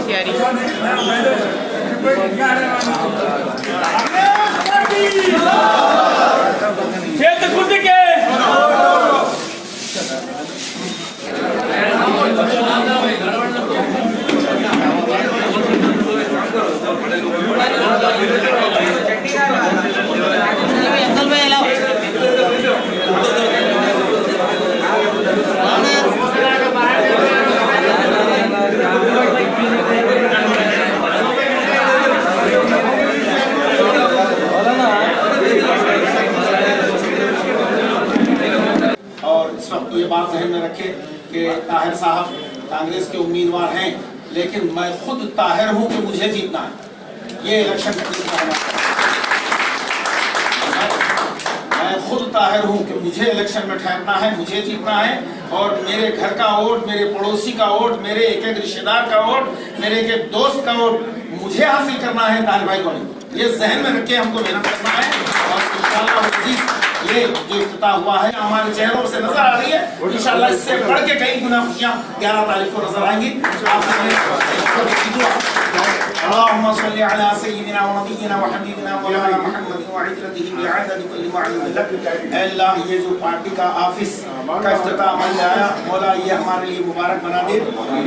तैयारी। खेत खुद के और इस वक्त ये बात ज़हन में रखें कि ताहिर साहब कांग्रेस के उम्मीदवार हैं, लेकिन मैं खुद ताहिर हूं कि मुझे जीतना है। ये इलेक्शन का जीतना है। मैं खुद ताहिर हूं कि मुझे इलेक्शन में ठहरना है, मुझे जीतना है, और मेरे घर का वोट, मेरे पड़ोसी का वोट, मेरे एक एक रिश्तेदार का वोट, मेरे एक एक दोस्त का वोट मुझे हासिल करना है, ताहिर भाई को नहीं। ये जहन में रख के हमको मेहनत करना है। और इंशाअल्लाह ये जो इफ्तिताह हुआ है हमारे चेहरों से नजर आ रही है, इंशाअल्लाह इससे बढ़ के कई गुना खुशियां 11 तारीख को नजर आएंगी। अल्लाहुम्मा सल्ली अला सय्यिदिना व नबिय्यिना व हबीबिना मौलाना मुहम्मद व इत्रतिही बिअदद कुल्ली मालूम लक। ऐ अल्लाह, ये जो पार्टी का ऑफिस का इफ्तिताह अमल में आया, मौला ये हमारे लिए मुबारक बना दे।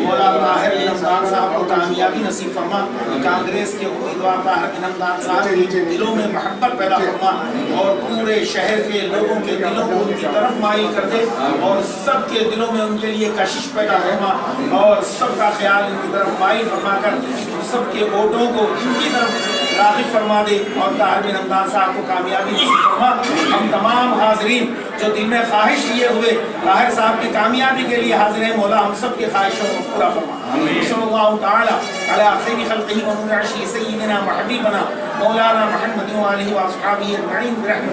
मौला ताहिर बिन हमदान साहब को कामयाबी नसीब फरमा। कांग्रेस के उम्मीदवार ताहिर बिन हमदान साहब के दिलों में मोहब्बत पैदा फरमा और पूरे शहर के लोगों के दिलों को उनकी तरफ माइल कर दे और सबके दिलों में उनके लिए कशिश पैदा फरमा और सबका ख्याल इनकी तरफ माइल फरमा कर सबके वोटों को इनकी तरफ राग़िब फरमा दे और ताहिर बिन हमदान साहब को कामयाबी नसीब फरमा। हम तमाम हाज़रीन जो दिल में ख्वाहिश लिए हुए ताहिर साहब की कामयाबी के लिए हाजिर हैं, मौला हम सब के ख्वाहिशों को पूरा फरमा। सल्लल्लाहु तआला अला खैरि खल्क़िही व नूरि अर्शिही सय्यिदिना व हबीबना मौलाना मुहम्मद व आलिहि व अस्हाबिही अजमईन।